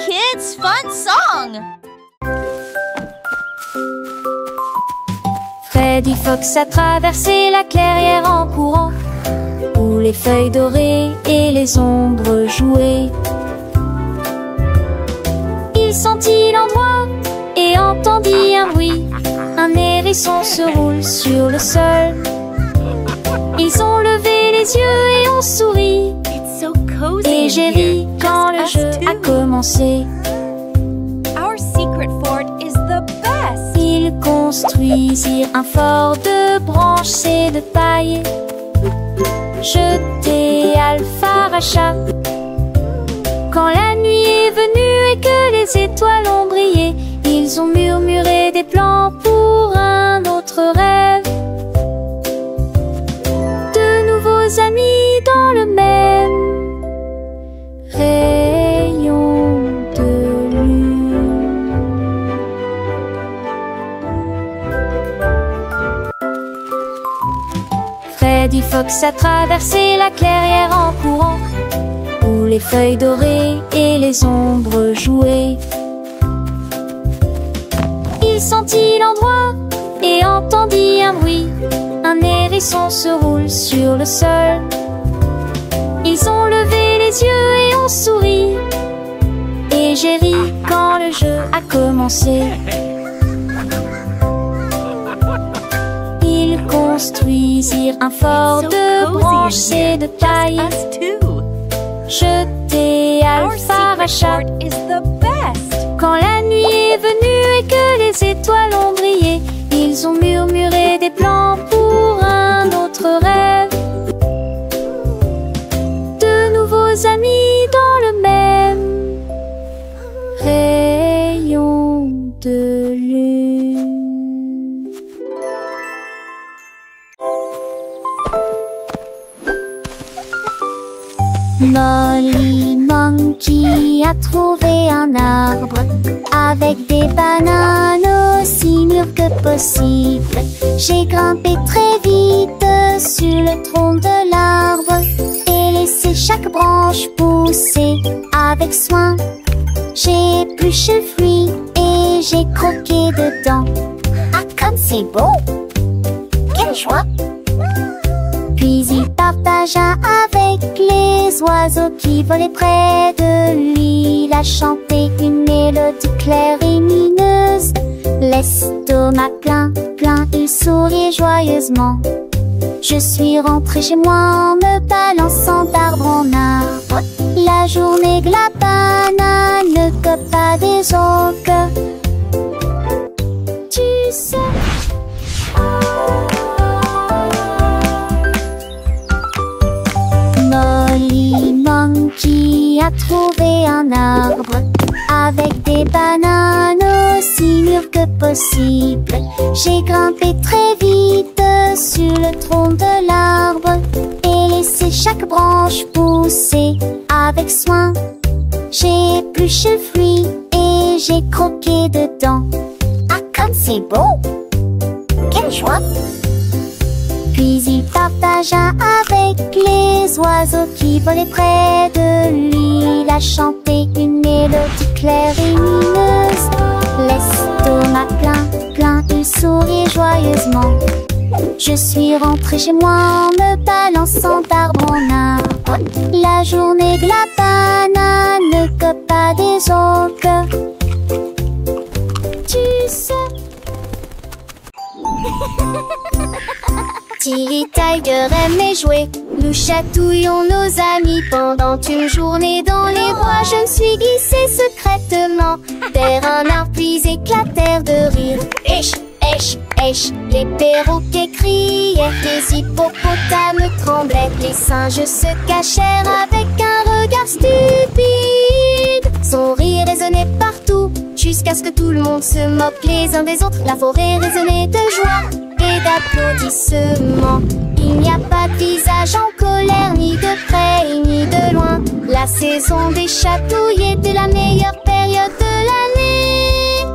kids' fun song! Freddy Fox a traversé la clairière en courant, où les feuilles dorées et les ombres jouaient. Il sentit l'endroit et entendit un bruit. Un hérisson se roule sur le sol. Ils ont levé les yeux et ont souri. Et j'ai ri quand le jeu a commencé. Ils construisirent un fort de branches et de paille. Jeté Alpharacha. Quand la nuit est venue et que les étoiles ont brillé, ils ont murmuré des plans pour un autre rêve. De nouveaux amis dans le même rayon de lune. Freddy Fox a traversé la clairière en courant, où les feuilles dorées et les ombres jouaient. Il sentit l'endroit et entendit un bruit. Un hérisson se roule sur le sol. Ils ont levé les yeux et ont souri. Et j'ai ri quand le jeu a commencé. Ils construisirent un fort de branches et de taille. Jeté Alpharacha. Quand la nuit est venue et que les étoiles ont brillé, ils ont murmuré des plans pour un autre rêve. De nouveaux amis dans le même rayon de lune. Molly Monkey a trouvé un arbre avec des bananes aussi mûres que possible. J'ai grimpé très vite sur le tronc de l'arbre et laissé chaque branche pousser avec soin. J'ai épluché le fruit et j'ai croqué dedans. Ah, comme c'est beau! Quelle joie! Puis il partagea avec les oiseaux qui volaient près de lui. Il a chanté une mélodie claire et lumineuse. L'estomac plein, plein, il souriait joyeusement. Je suis rentrée chez moi en me balançant d'arbre en arbre. La journée que la banane ne cope pas des autres. Tu sais. Molly Monkey a trouvé un arbre avec des bananes aussi mûres que possible. J'ai grimpé très vite sur le tronc de l'arbre et laissé chaque branche pousser avec soin. J'ai épluché le fruit et j'ai croqué dedans. Ah, comme c'est beau! Quelle joie! Puis il partagea avec les oiseaux qui volaient près de lui. Il a chanté une mélodie claire et lumineuse. L'estomac plein, plein, il souriait joyeusement. Je suis rentrée chez moi en me balançant d'arbre en arbre. La journée que la banane ne cope pas des autres. Tu sais. Tilly Tiger aimait jouer. Nous chatouillons nos amis pendant une journée dans les bois. Je me suis glissée secrètement vers un arbre puis éclatèrent de rire. Esh, esh, esh, les perroquets criaient, les hippopotames tremblaient, les singes se cachèrent avec un regard stupide. Son rire résonnait partout jusqu'à ce que tout le monde se moque les uns des autres. La forêt résonnait de joie et d'applaudissements. Il n'y a pas de visage en colère, ni de près ni de loin. La saison des chatouilles était la meilleure période de l'année.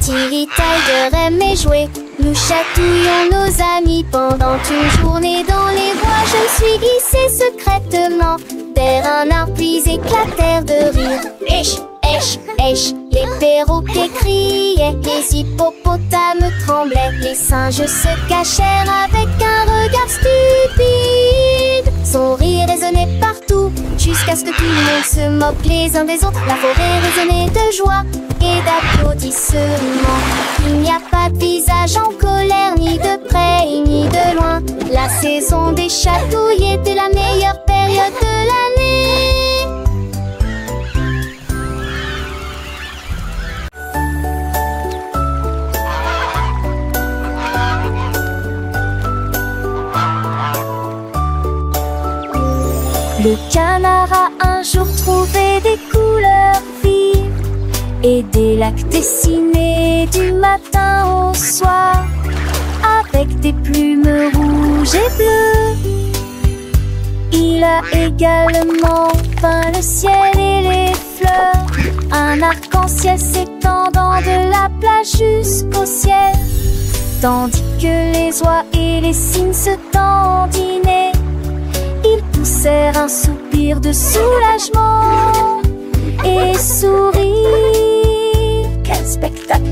Tilly Tiger aimait jouer. Nous chatouillons nos amis pendant une journée dans les bois. Je me suis glissée secrètement vers un arbre puis éclatèrent de rire. Esh, esh, esh, les perroquets criaient, les hippopotames tremblaient, les singes se cachèrent avec un regard stupide. Son rire résonnait partout, jusqu'à ce que tout le monde se moque les uns des autres. La forêt résonnait de joie et d'applaudissements. Il n'y a pas de visage en colère, ni de près ni de loin. La saison des chatouilles était la meilleure période de l'année. Le canard a un jour trouvé des couleurs vives et des lacs dessinés du matin au soir, avec des plumes rouges et bleues. Il a également peint le ciel et les fleurs, un arc-en-ciel s'étendant de la plage jusqu'au ciel, tandis que les oies et les cygnes se dandinaient. Ils poussèrent un soupir de soulagement et sourirent. Quel spectacle!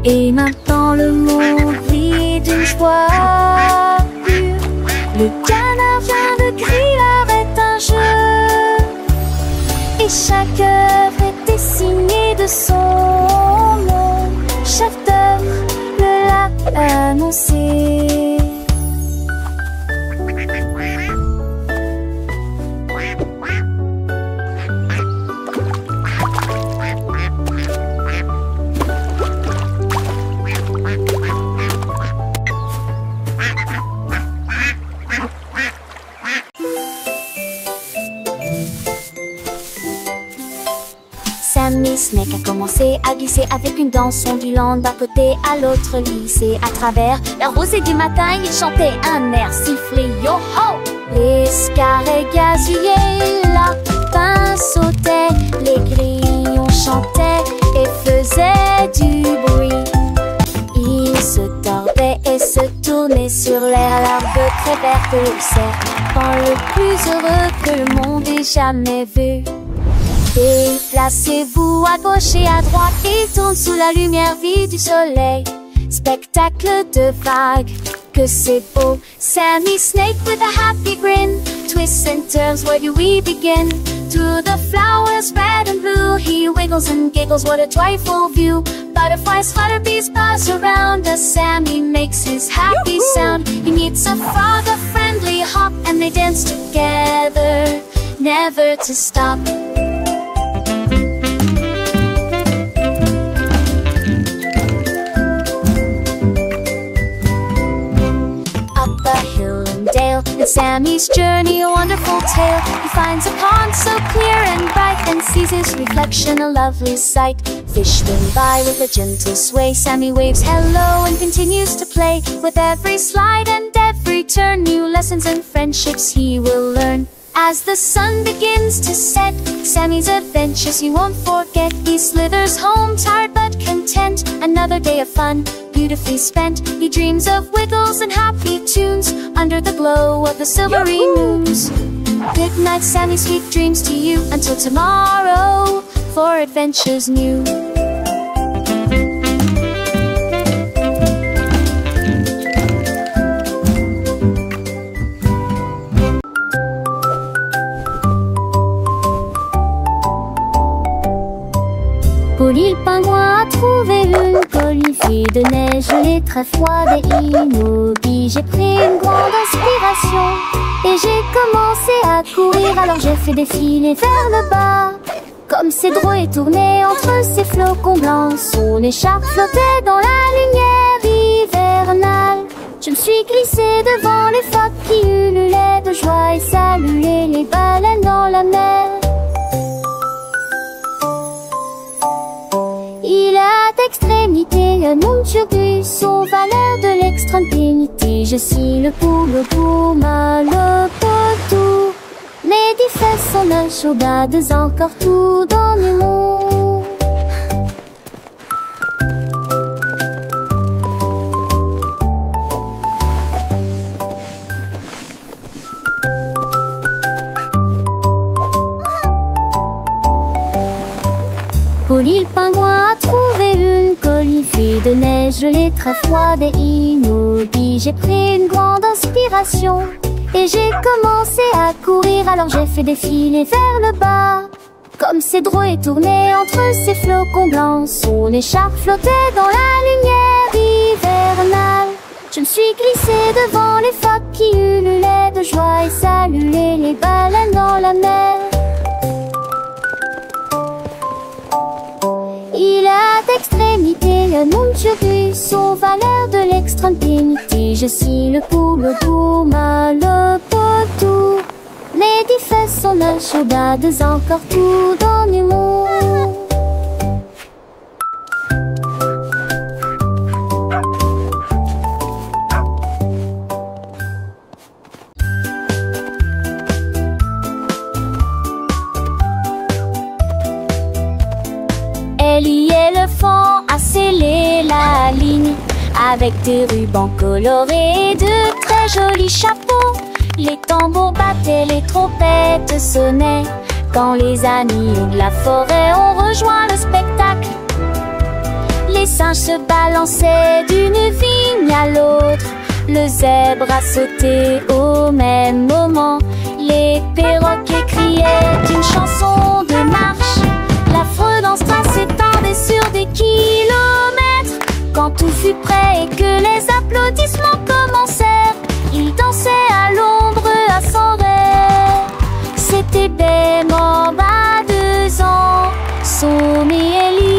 Et maintenant le monde vit d'une joie pure. Le canard vient de crier, l'art est un jeu, et chaque œuvre est dessinée de son nom. Chef d'œuvre le l'a annoncé. Sammy Snake a commencé à glisser avec une danse ondulant d'un côté à l'autre lycée. À travers la rosée du matin, il chantait un air sifflé. Yo-ho! Les scarets gazouillaient, la lapin sautait, les grillons chantaient et faisaient du bruit. Ils se tordaient et se tournaient sur l'air, l'arbre très verte le serpent le plus heureux que le monde ait jamais vu. Déplacez-vous à gauche et à droite, il tourne sous la lumière vive du soleil. Spectacle de vagues, que c'est beau. Sammy Snake with a happy grin twists and turns, where do we begin? Through the flowers red and blue, he wiggles and giggles, what a joyful view. Butterflies flutter, bees buzz around us, Sammy makes his happy sound. He meets a frog, a friendly hop, and they dance together, never to stop. In Sammy's journey, a wonderful tale. He finds a pond so clear and bright, and sees his reflection, a lovely sight. Fish swim by with a gentle sway. Sammy waves hello and continues to play. With every slide and every turn, new lessons and friendships he will learn. As the sun begins to set, Sammy's adventures he won't forget. He slithers home tired but content, another day of fun beautifully spent. He dreams of wiggles and happy tunes under the glow of the silvery moons. Good night, Sammy, sweet dreams to you, until tomorrow for adventures new. Polly le pingouin a trouvé une colline faite de neige gelée très froide et immobile. J'ai pris une grande inspiration et j'ai commencé à courir. Alors j'ai fait défiler vers le bas, comme c'est drôle et tourné entre ces flocons blancs. Son écharpe flottait dans la lumière hivernale. Je me suis glissée devant les phoques qui ululaient de joie et saluaient les baleines dans la mer. Il a d'extrémité un nom sur son valeur de l'extrême dignité. Je suis le pouma, le potou. Mes 10 fesses sont le chaudades, encore tout dans le monde. très froide et immobile. J'ai pris une grande inspiration et j'ai commencé à courir. Alors j'ai fait défiler vers le bas, comme Cédro est tourné entre ces flocons blancs. Son écharpe flottait dans la lumière hivernale. Je me suis glissée devant les phoques qui ululaient de joie et saluaient les baleines dans la mer. Il a d'extrémité, un monde jurus aux valeurs de l'extrême dignité. Je suis le poule Douma, le potou. Les 10 fesses sont la chaudades, encore tout dans l'humour. Elle y est le fond à sceller la ligne avec des rubans colorés et de très jolis chapeaux. Les tambours battaient, les trompettes sonnaient quand les amis de la forêt ont rejoint le spectacle. Les singes se balançaient d'une vigne à l'autre. Le zèbre a sauté au même moment. Les perroquets criaient une chanson de marche. L'affreux danse s'étendait sur des kilomètres. Quand tout fut prêt et que les applaudissements commencèrent, il dansait à l'ombre à son rêve. C'était Bemba, 2 ans, son Ellie.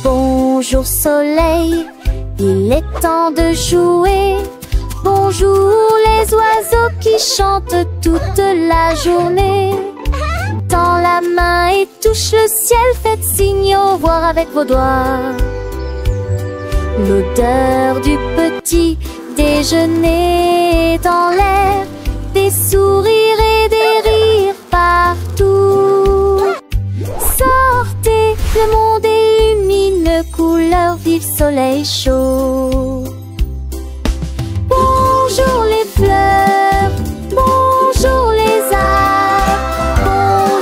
Bonjour soleil, il est temps de jouer. Bonjour les oiseaux qui chantent toute la journée. Tends la main et touche le ciel, faites signe au revoir avec vos doigts. L'odeur du petit déjeuner dans l'air, des sourires et des rires partout. Sortez, le monde est lumine, couleur vive, soleil chaud. Bonjour les fleurs, bonjour les arbres,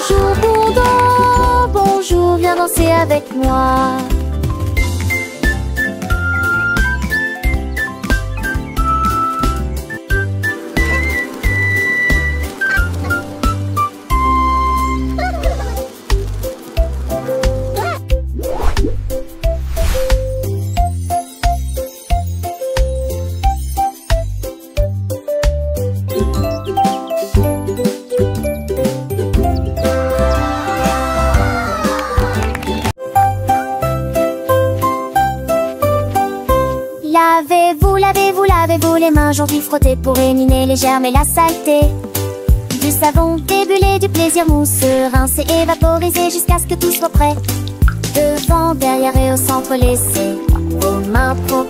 bonjour Bourdon, bonjour, viens danser avec moi. Lavez-vous les mains aujourd'hui, frottez pour éliminer les germes et la saleté. Du savon débulé, du plaisir mousseux, rincé et vaporisé jusqu'à ce que tout soit prêt. Devant, derrière et au centre, laissez vos mains propres.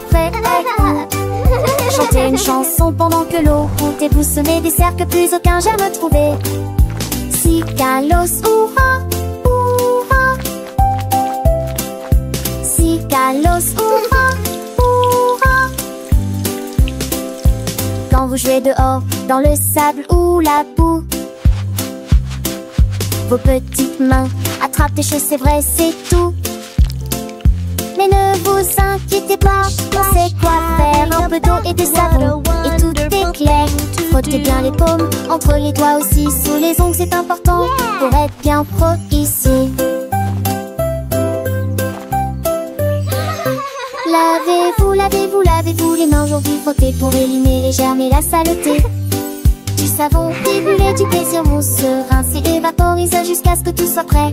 Chantez une chanson pendant que l'eau coule et vous semez des cercles que plus aucun germe trouvé. Si Kalos, hurrah, hurrah. Si Kalos, hurrah. Quand vous jouez dehors, dans le sable ou la boue, vos petites mains attrapent des choses, c'est vrai, c'est tout. Mais ne vous inquiétez pas, on sait quoi faire. Un peu d'eau et de savon, et tout est clair. Frottez bien les paumes, entre les doigts aussi, sous les ongles, c'est important pour être bien pro ici. Lavez-vous, lavez-vous, lavez-vous les mains aujourd'hui, frottez pour éliminer les germes et la saleté. Du savon débulé, du plaisir mousseux, rincé et vaporisé jusqu'à ce que tout soit prêt.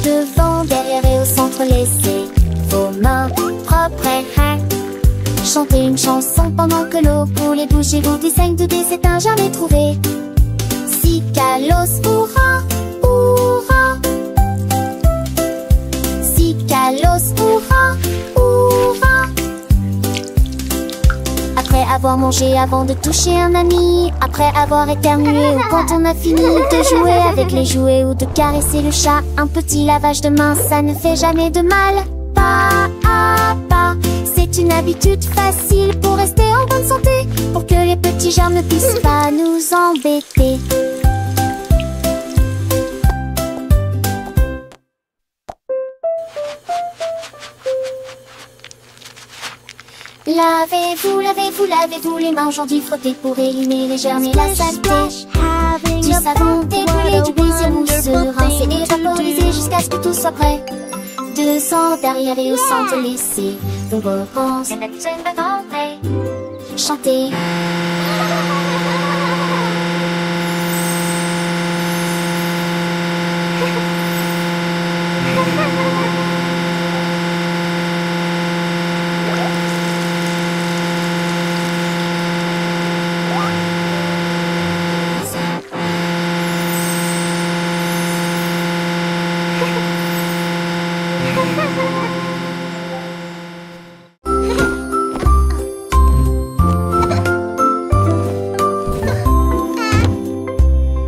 Devant, derrière et au centre, laissez vos mains propres. Chantez une chanson pendant que l'eau coule et bougez-vous du 5 de c'est un jamais trouvé. Si Kalos, hurrah, hurrah. Si Kalos, hurrah, hurrah. Après avoir mangé, avant de toucher un ami. Après avoir éternué ou quand on a fini de jouer avec les jouets ou de caresser le chat. Un petit lavage de main, ça ne fait jamais de mal. Pas, c'est une habitude facile pour rester en bonne santé, pour que les petits germes ne puissent pas nous embêter. Lavez-vous, lavez-vous, lavez-vous les mains aujourd'hui, frottez pour éliminer les germes et la saleté. Du savon découlé, du plaisir mousseux, rincer et vaporiser jusqu'à ce que tout soit prêt. 200 d'arriver au centre laissé, donc repense, chantez.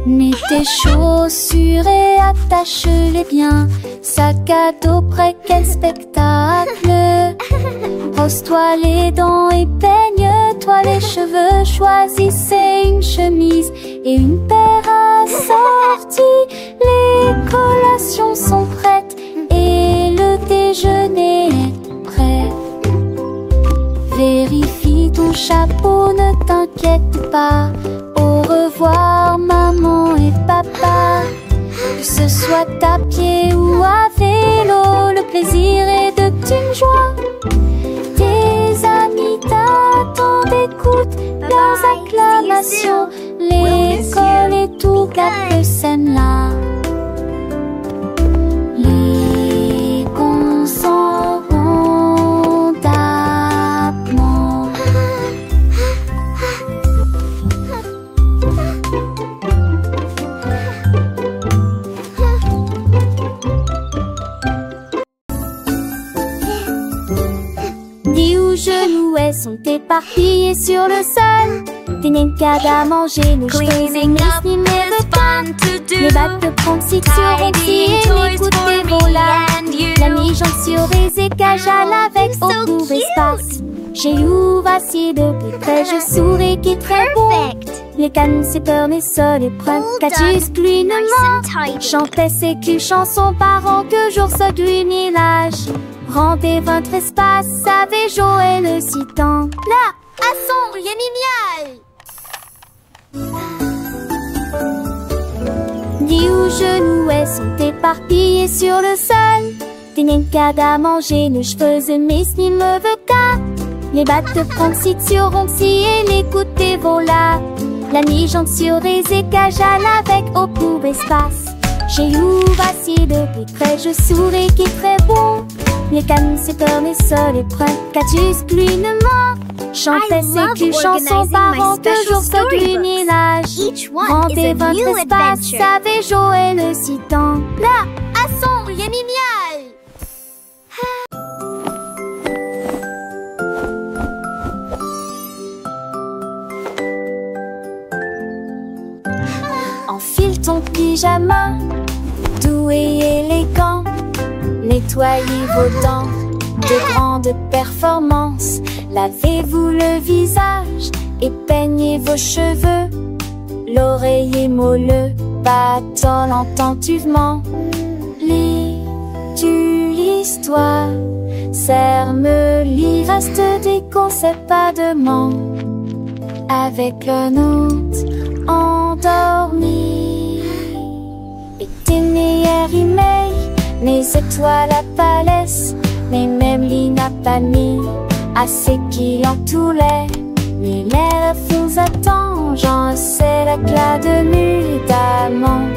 Mets tes chaussures et attache-les bien. Sac à dos prêt, quel spectacle. Brosse-toi les dents et peigne-toi les cheveux. Choisissez une chemise et une paire assortie. Les collations sont prêtes et le déjeuner est prêt. Vérifie ton chapeau, ne t'inquiète pas. Au revoir maman et papa. Que ce soit à pied ou à vélo, le plaisir est de une joie. Tes amis t'attendent, écoute leurs acclamations. L'école et tout gâte scène là. Les cons s'en vont d'abord. Dis où genoux sont éparpillés sur le sol. Des nencades à manger, nos cheveux ni ne pas. Les bacs de prendre si tu remplis et les goûter voilà. La mi-jambe sur des écages à avec au court espace. J'ai où vaciller de plus près, je souris qui est très bon. Les cannes, c'est peur, mes sols et prennent catus gluinement. Chantait ses culs chansons par an que jour se glunilage. Rendez votre espace, savez Joël le citant. Là, à son, yémimial. Dis où genoux sont éparpillés sur le sol. Des nencades à manger, nos cheveux mes ni me veut qu'à. Les battes de prendre si tu roncis et les goûter voilà. La nuit jante sur des écages à avec au court espace. J'ai où vaciller de plus près, je souris qui est très bon. Les cannes, c'est peur, mes sols et prennent catus gluinement. Chantait ses culs chansons par an que jour se glunilage. Rendez votre espace, savez Joël le citant. Là, à son, yémimial. Enfile ton pyjama, doux et élégant. Nettoyez vos dents de grande performance. Lavez-vous le visage et peignez vos cheveux. L'oreiller moelleux battant attentivement. Lis-tu l'histoire? Serre-me-lit, reste des concepts pas de ment. Avec le nôtre endormi. Et tes meilleurs emails, mes étoiles à palès, mais même n'a pas mis assez qui en tout l'air. Mais l'air vous attend, j'en sais l'éclat de nuit d'amant.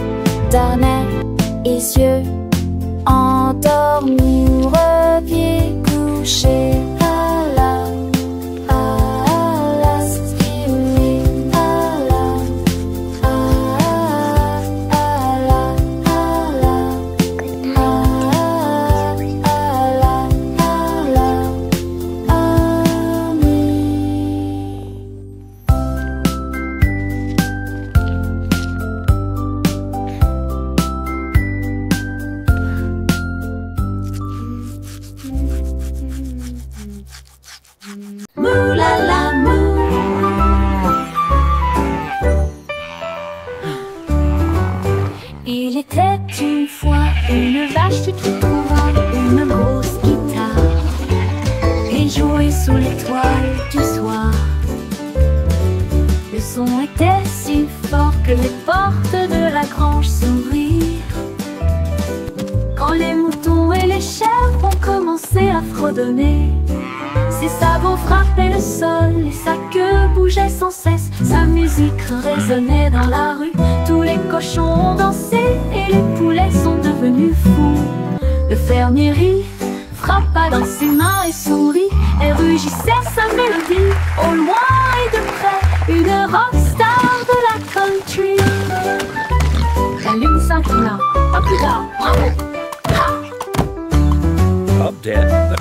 Dormez et yeux endormis ou reviez coucher. son était si fort que les portes de la grange s'ouvrirent. Quand les moutons et les chèvres ont commencé à fredonner, ses sabots frappaient le sol et sa queue bougeait sans cesse. Sa musique résonnait dans la rue, tous les cochons ont dansé et les poulets sont devenus fous. Le fermier rit, frappa dans ses mains et sourit, et rugissait sa mélodie. Au loin et de près, une rockstar de la country. La lune s'inclina, pas plus tard, bravo! Up, Dad.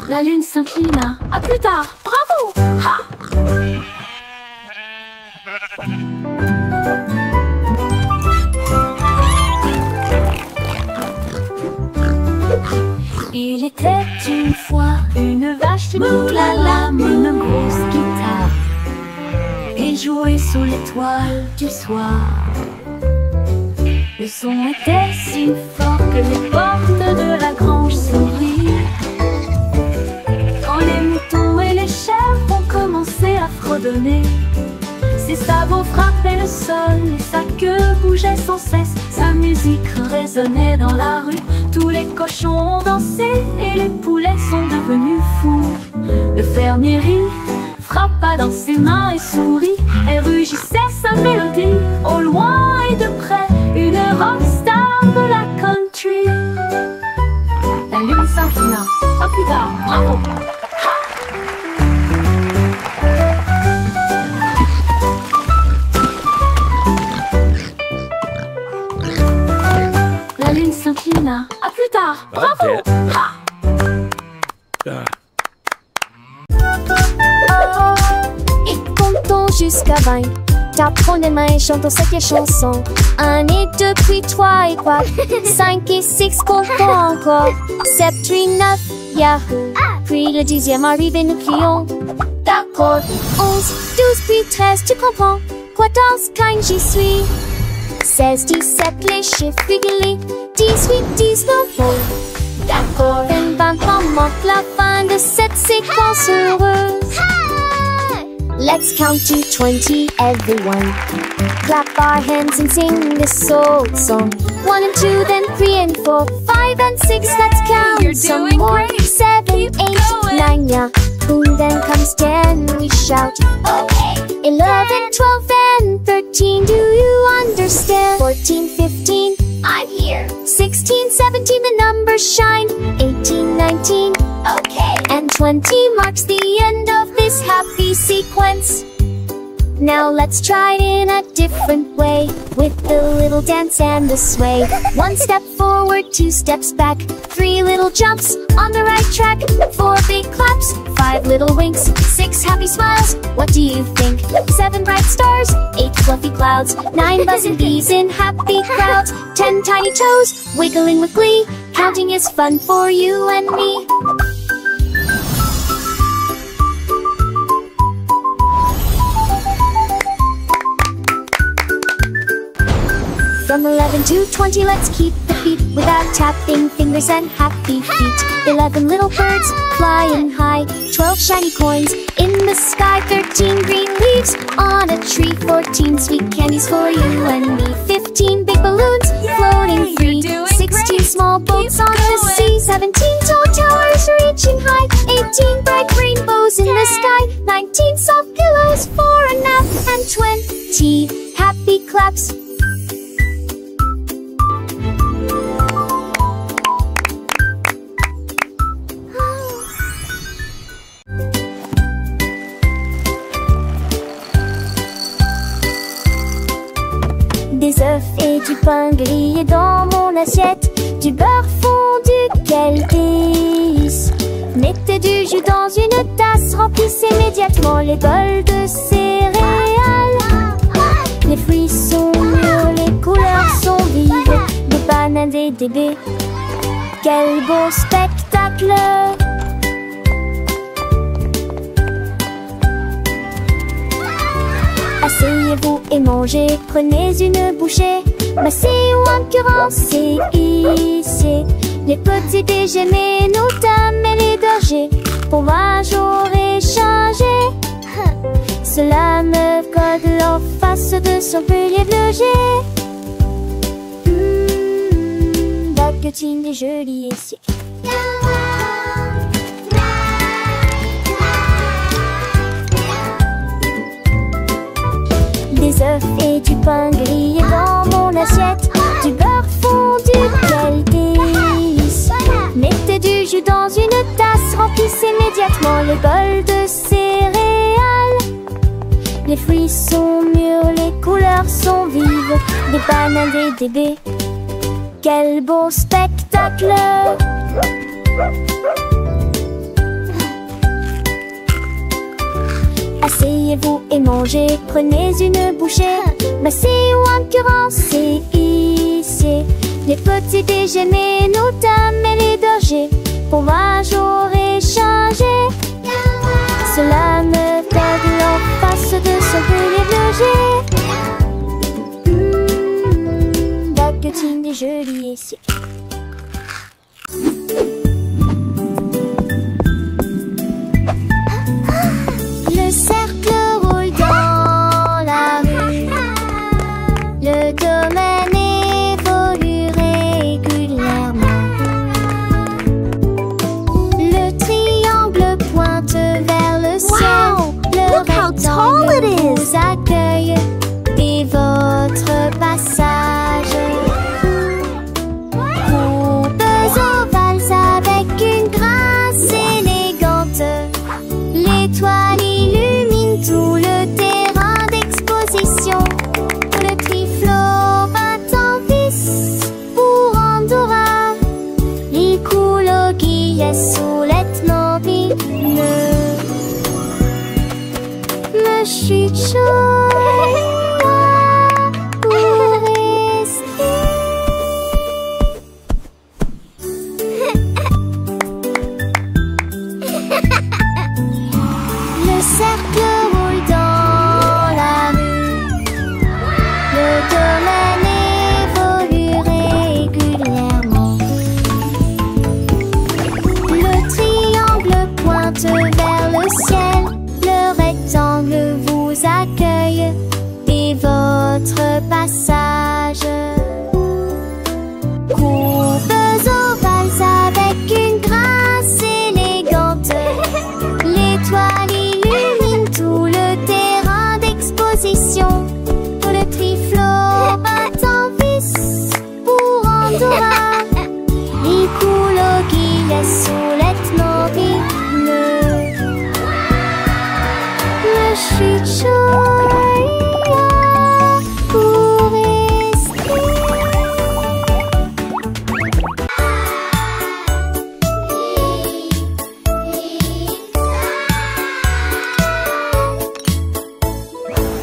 La lune s'inclina, à plus tard, bravo! Ha! Il était une fois une vache moulala, une grosse guitare, et jouait sous l'étoile du soir. Le son était si fort que les portes de la grange s'ouvrirent. Quand les moutons et les chèvres ont commencé à fredonner, ses sabots frappaient le sol et sa queue bougeait sans cesse. Sa musique résonnait dans la rue, tous les cochons ont dansé et les poulets sont devenus fous. Le fermier rit, frappa dans ses mains et sourit, et rugissait sa mélodie. Au loin et de près, une rockstar de la country. La lune s'inclina, à plus tard, bravo! La lune s'inclina, à plus tard, bravo! Ha! Et comptons jusqu'à 20. T'apprends les mains et chantons cette chanson. 1 et 2, puis 3 et 4. 5 et 6, comptons encore. 7, 8, 9, yahoo! Puis le 10e arrive et nous crions. D'accord. 11, 12, puis 13, tu comprends. 14, 15, j'y suis. 16, 17, les chiffres réguliers. 18, 19, bon. D'accord. 20 manque la fin de cette séquence heureuse. Let's count to 20, everyone. Clap our hands and sing this old song. 1 and 2, then 3 and 4, 5 and 6, let's count. You're some doing more. great. 7, Keep 8, going. 9, yeah. Boom, then comes 10, we shout. Okay. 11, 12, and 13, do you understand? 14, 15, I'm here. 16, 17, the numbers shine. 18, 19, okay. And 20 marks the end of this happy sequence. Now let's try it in a different way, with the little dance and the sway. 1 step forward, 2 steps back, 3 little jumps on the right track, 4 big claps, 5 little winks, 6 happy smiles. What do you think? 7 bright stars, 8 fluffy clouds, 9 buzzing bees in happy crowds, 10 tiny toes wiggling with glee. Counting is fun for you and me. From 11 to 20, let's keep the beat without tapping fingers and happy feet. 11 little birds flying high, 12 shiny coins in the sky, 13 green leaves on a tree, 14 sweet candies for you and me, 15 big balloons floating free, 16 small boats on the sea, 17 tall towers reaching high, 18 bright rainbows in the sky, 19 soft pillows for a nap, and 20 happy claps. Des œufs et du pain grillé dans mon assiette, du beurre fondu, quel délice. Mettez du jus dans une tasse, remplissez immédiatement les bols de céréales. Les fruits sont mûrs, les couleurs sont vives, des bananes et des baies. Quel beau spectacle! Asseyez-vous et mangez, prenez une bouchée. Massez ou en l'occurrence, c'est ici. Les petits déjeuners, nous t'aimons. de son peu les loger. Baguettine des jolis essiers. Des œufs et du pain grillé dans mon assiette. Du beurre fondu, quel délice. Mettez du jus dans une tasse, remplissez immédiatement le bol de céréales. Les fruits sont mûrs, les couleurs sont vives. Des bananes et des baies, quel beau spectacle. Asseyez-vous et mangez, prenez une bouchée. Massez ou encurancez ici. Les petits déjeuners, nos dames et les bergers, pour moi j'aurais changé. Cela me donne l'emphase de son privilégié. Baguettine des jolis essiers. Le cercle roule dans la rue. Le domaine évolue régulièrement. Le triangle pointe vers le ciel. Le rectangle vous accueille et votre passage. Coupes ovales avec une grâce élégante. L'étoile illumine tout le terrain d'exposition. Le triflot bat en vis pour Andorra. L'écologie est solettement digne. Le chute chaud pour rester. Le cercle roule dans la rue. Le domaine évolue régulièrement. Le triangle pointe vers le ciel. Le rectangle vous accueille et votre passage. Coupes ovales avec une grâce élégante. L'étoile illumine tout le terrain d'exposition. Le triflot bat en vis pour Andorra. L'écologie est solettement digne. Le chute chaud pour rester.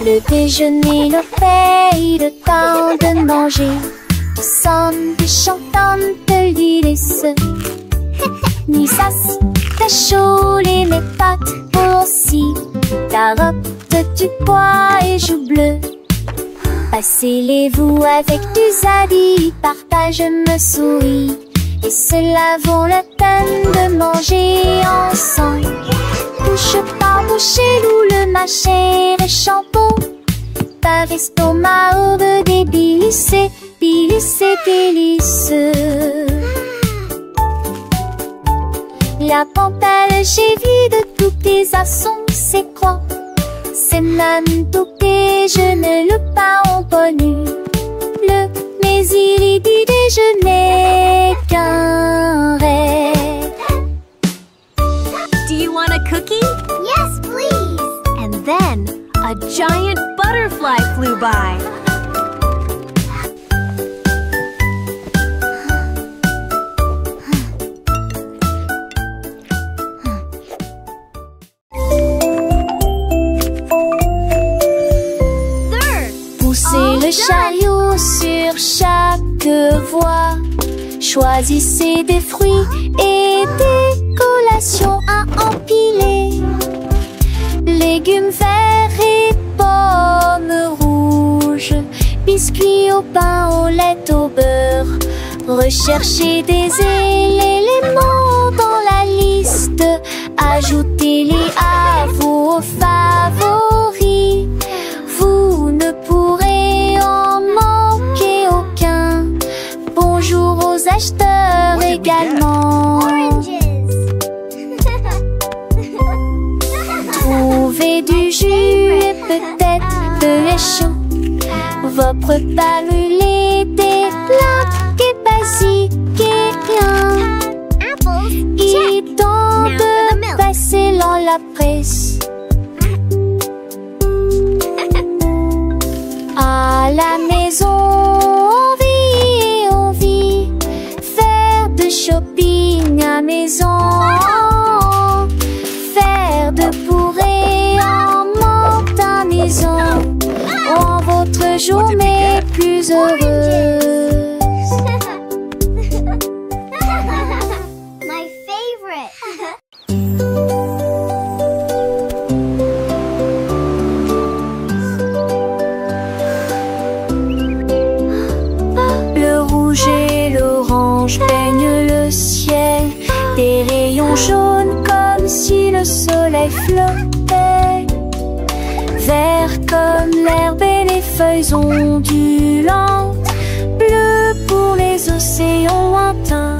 Le déjeuner, le paye, le temps de manger. Ensemble chantantes délices. Ni sas, cachot, mes pâtes aussi. Carottes, du pois et joues bleues. Passez-les-vous avec du zadi, partage me sourit. Et cela vaut la peine de manger ensemble. Bouche par bouche, loup le mâcher et champon. Par estomac, aube des bilices, bilices et délices. La pantale, j'ai vu de tous tes assons, c'est quoi? C'est même tout déjeuner, le pain en connu. Mais il dit déjeuner qu'un rêve. Do you want a cookie? Yes, please. And then a giant butterfly flew by. Poussez le chariot sur chaque voie. Choisissez des fruits et des collations à empiler. Légumes verts et pommes rouges. Biscuits au pain, au lait, au beurre. Recherchez des éléments dans la liste. Ajoutez-les à vos favoris. Vous ne pourrez du jus et peut-être de l'échou. Votre brûler des plantes et basiques et rien. Il tente de passer dans la presse. À la maison, on vit faire de shopping à maison, faire de bourrées en monte à maison, rend votre journée plus heureuse. My favorite. Le rouge et l'orange peignent le ciel, des rayons jaunes comme si le soleil flottait, vert comme l'herbe et les feuilles ondulantes, bleu pour les océans lointains.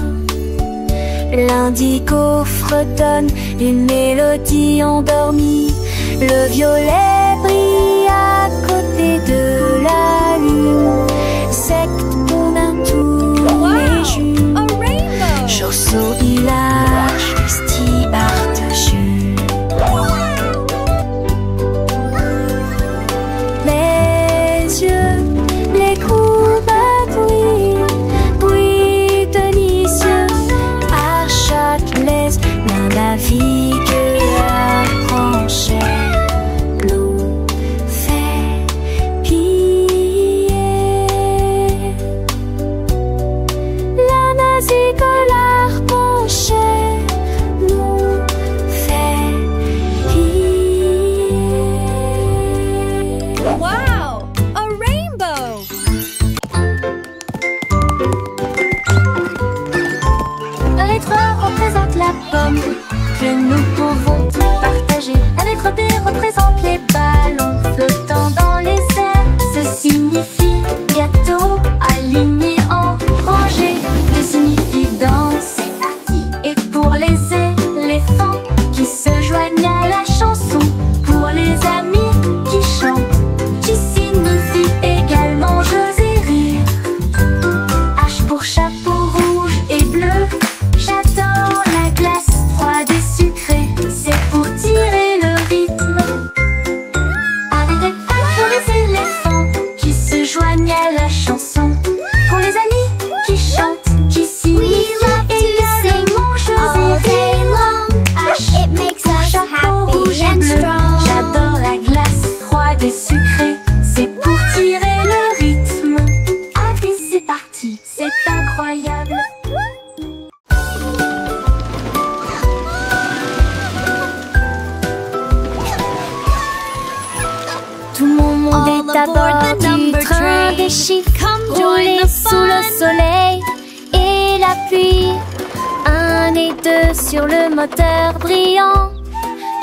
L'indigo fredonne une mélodie endormie, le violet brille à côté de la lune, secte qu'on a tous les jus. Chausseau, village, stibard de jus. Les yeux, les courbes bruit délicieux. À Châtelet, l'un navigue la tranchée. L'eau fait piller. La navigue l'arpenchée. L'eau fait piller. Wow! A rainbow! Lettre A représente la pomme que nous pouvons partager. La lettre B représente les ballons flottant dans les airs. Ce signifie gâteau aligné en rangée. D signifie danse. Et pour les éléphants qui se joignent à la chanson, pour les amis qui chantent, qui signifie également jeux et rire. H pour chapeau rouge et bleu. J'adore la glace froide et sucrée, c'est pour tirer le rythme. Avec pour les éléphants qui se joignent à la chanson, pour les amis qui chantent, qui signifient également jeux et rire. It makes us Chapeau rouge happy et and bleu. strong. J'adore la glace froide et sucrée, c'est pour tirer le rythme. Allez, c'est parti, c'est incroyable. Tout mon monde All est à aboard bord the du number train train. des chiffres, Come join roulés the sous le fun. soleil et la pluie. 1 et 2 sur le moteur brillant.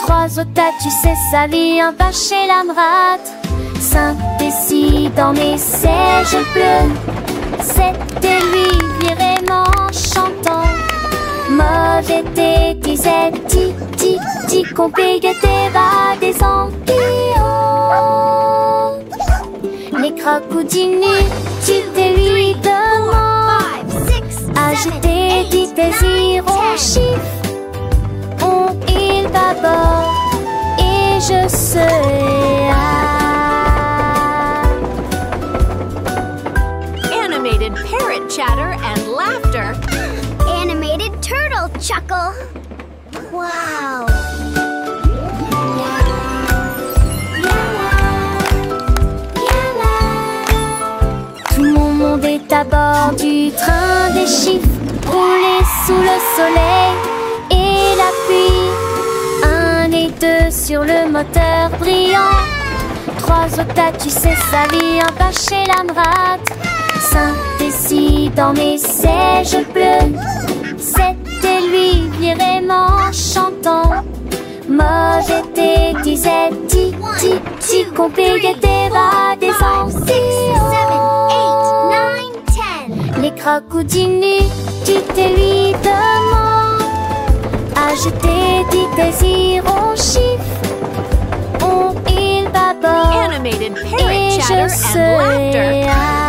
3 au tas, tu sais, ça vient pas chez l'Amrate. 5 et 6 dans mes sièges bleus. 7 et 8 vraiment chantant. Mauvais thé, disait ti, ti, ti, compliqué va des ampillons. Les crocodilles, tu te lui demandes. 5, 6, 7, Agiter, 8, dit 9, désirons 10. chiffres. On il d'abord et je serai là. Animated parrot chatter and laughter. Animated turtle chuckle. Wow. Tout mon monde est à bord du train des chiffres, roulé sous le soleil et la pluie. 1 et 2 sur le moteur brillant. 3 au tas, tu sais, ça vient pas chez l'Amrate. 5 et 6 dans mes sièges bleus. 7 et 8 vraiment chantant. Mauvais thé, disait ti, ti, ti, compliqué va des 5, 6, 7, 8, 9, 10. Les crocodilles, tu te lui demandes. Agiter, dit désirons chiffres. On animated Et parrot je chatter and laughter. serai